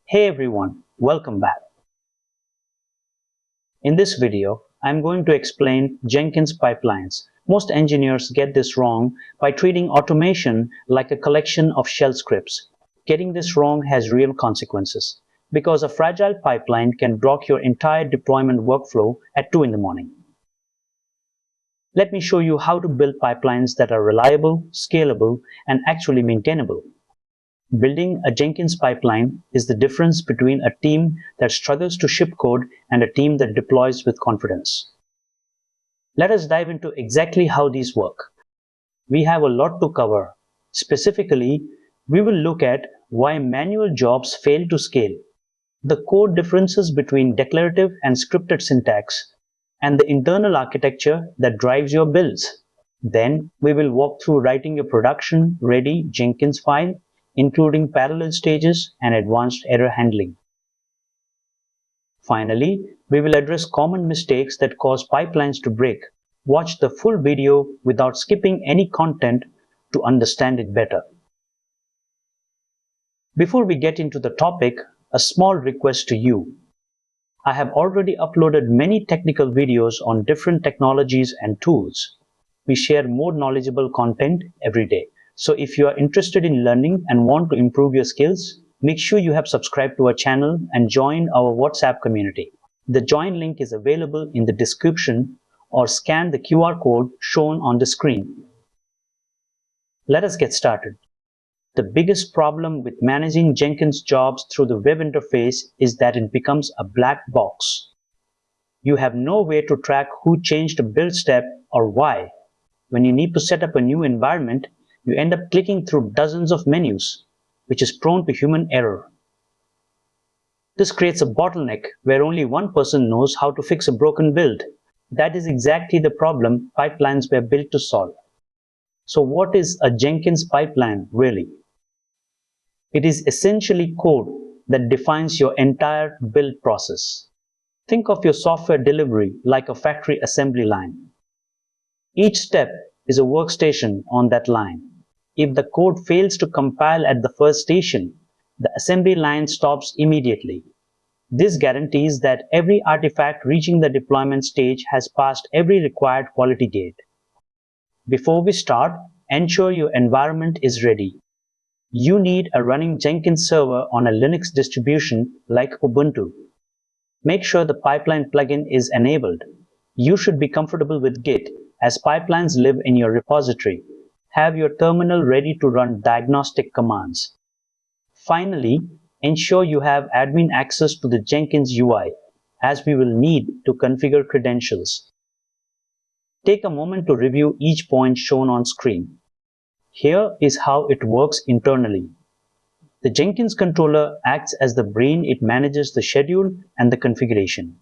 Hey everyone, welcome back. In this video, I'm going to explain Jenkins Pipelines. Most engineers get this wrong by treating automation like a collection of shell scripts. Getting this wrong has real consequences, because a fragile pipeline can block your entire deployment workflow at 2 in the morning. Let me show you how to build pipelines that are reliable, scalable, and actually maintainable. Building a Jenkins pipeline is the difference between a team that struggles to ship code and a team that deploys with confidence. Let us dive into exactly how these work. We have a lot to cover. Specifically, we will look at why manual jobs fail to scale, the core differences between declarative and scripted syntax, and the internal architecture that drives your builds. Then we will walk through writing a production-ready Jenkins file, including parallel stages and advanced error handling. Finally, we will address common mistakes that cause pipelines to break. Watch the full video without skipping any content to understand it better. Before we get into the topic, a small request to you. I have already uploaded many technical videos on different technologies and tools. We share more knowledgeable content every day. So if you are interested in learning and want to improve your skills, make sure you have subscribed to our channel and join our WhatsApp community. The join link is available in the description or scan the QR code shown on the screen. Let us get started. The biggest problem with managing Jenkins jobs through the web interface is that it becomes a black box. You have no way to track who changed a build step or why. When you need to set up a new environment, you end up clicking through dozens of menus, which is prone to human error. This creates a bottleneck where only one person knows how to fix a broken build. That is exactly the problem pipelines were built to solve. So what is a Jenkins pipeline really? It is essentially code that defines your entire build process. Think of your software delivery like a factory assembly line. Each step is a workstation on that line. If the code fails to compile at the first station, the assembly line stops immediately. This guarantees that every artifact reaching the deployment stage has passed every required quality gate. Before we start, ensure your environment is ready. You need a running Jenkins server on a Linux distribution like Ubuntu. Make sure the pipeline plugin is enabled. You should be comfortable with Git, as pipelines live in your repository. Have your terminal ready to run diagnostic commands. Finally, ensure you have admin access to the Jenkins UI, as we will need to configure credentials. Take a moment to review each point shown on screen. Here is how it works internally. The Jenkins controller acts as the brain. It manages the schedule and the configuration.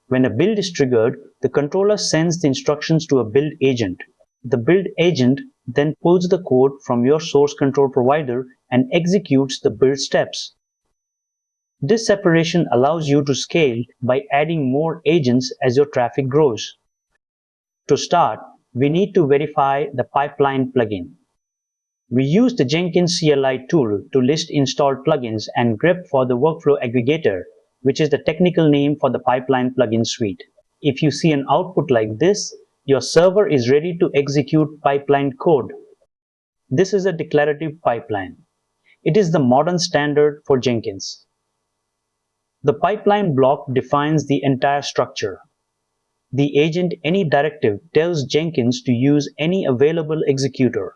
When a build is triggered, the controller sends the instructions to a build agent. The build agent then pulls the code from your source control provider and executes the build steps. This separation allows you to scale by adding more agents as your traffic grows. To start, we need to verify the pipeline plugin. We use the Jenkins CLI tool to list installed plugins and grep for the workflow aggregator, which is the technical name for the pipeline plugin suite. If you see an output like this, your server is ready to execute pipeline code. This is a declarative pipeline. It is the modern standard for Jenkins. The pipeline block defines the entire structure. The agent any directive tells Jenkins to use any available executor.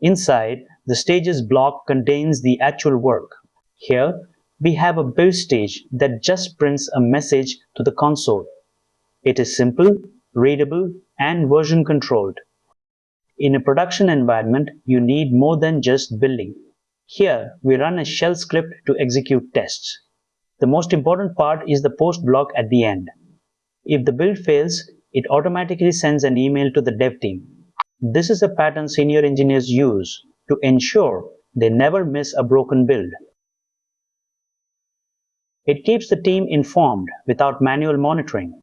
Inside, the stages block contains the actual work. Here, we have a build stage that just prints a message to the console. It is simple, readable, and version controlled. In a production environment, you need more than just building. Here, we run a shell script to execute tests. The most important part is the post block at the end. If the build fails, it automatically sends an email to the dev team. This is a pattern senior engineers use to ensure they never miss a broken build. It keeps the team informed without manual monitoring.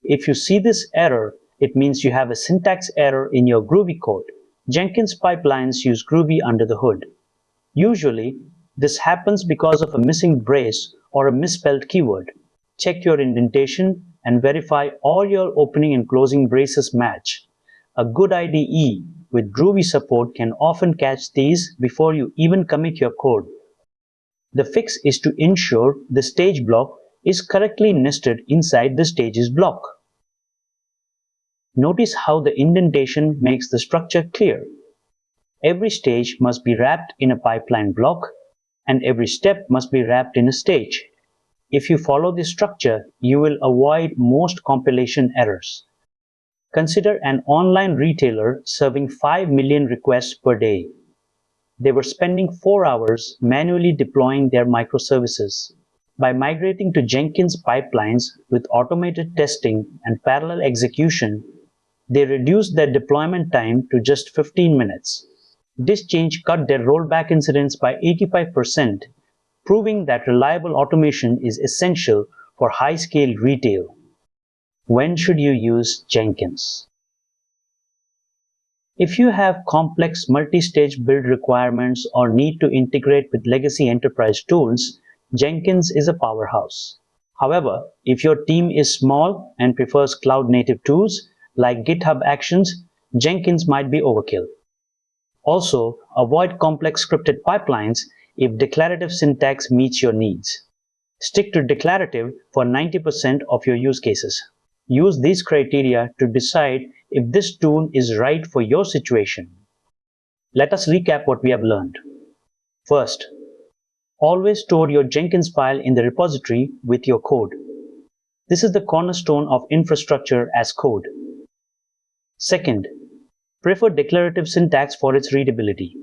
If you see this error, it means you have a syntax error in your Groovy code. Jenkins pipelines use Groovy under the hood. Usually, This happens because of a missing brace or a misspelled keyword. Check your indentation and verify all your opening and closing braces match. A good IDE with Groovy support can often catch these before you even commit your code. The fix is to ensure the stage block is correctly nested inside the stages block. Notice how the indentation makes the structure clear. Every stage must be wrapped in a pipeline block, and every step must be wrapped in a stage. If you follow this structure, you will avoid most compilation errors. Consider an online retailer serving 5 million requests per day. They were spending 4 hours manually deploying their microservices. By migrating to Jenkins Pipelines with automated testing and parallel execution, they reduced their deployment time to just 15 minutes. This change cut their rollback incidents by 85%, proving that reliable automation is essential for high-scale retail. When should you use Jenkins? If you have complex multi-stage build requirements or need to integrate with legacy enterprise tools, Jenkins is a powerhouse. However, if your team is small and prefers cloud-native tools like GitHub Actions, Jenkins might be overkill. Also, avoid complex scripted pipelines if declarative syntax meets your needs. Stick to declarative for 90% of your use cases. Use these criteria to decide if this tool is right for your situation. Let us recap what we have learned. First, always store your Jenkins file in the repository with your code. This is the cornerstone of infrastructure as code. Second, prefer declarative syntax for its readability.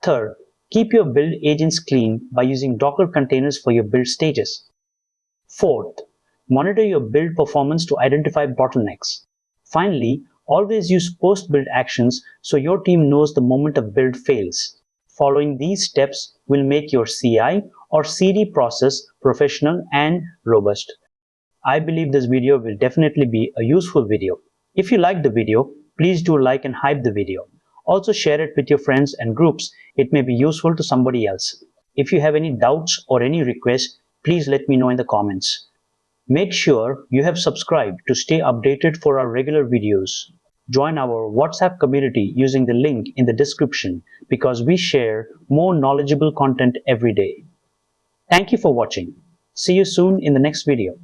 Third, keep your build agents clean by using Docker containers for your build stages. Fourth, monitor your build performance to identify bottlenecks. Finally, always use post-build actions so your team knows the moment a build fails. Following these steps will make your CI or CD process professional and robust. I believe this video will definitely be a useful video. If you liked the video, please do like and hype the video. Also share it with your friends and groups. It may be useful to somebody else. If you have any doubts or any requests, please let me know in the comments. Make sure you have subscribed to stay updated for our regular videos. Join our WhatsApp community using the link in the description because we share more knowledgeable content every day. Thank you for watching. See you soon in the next video.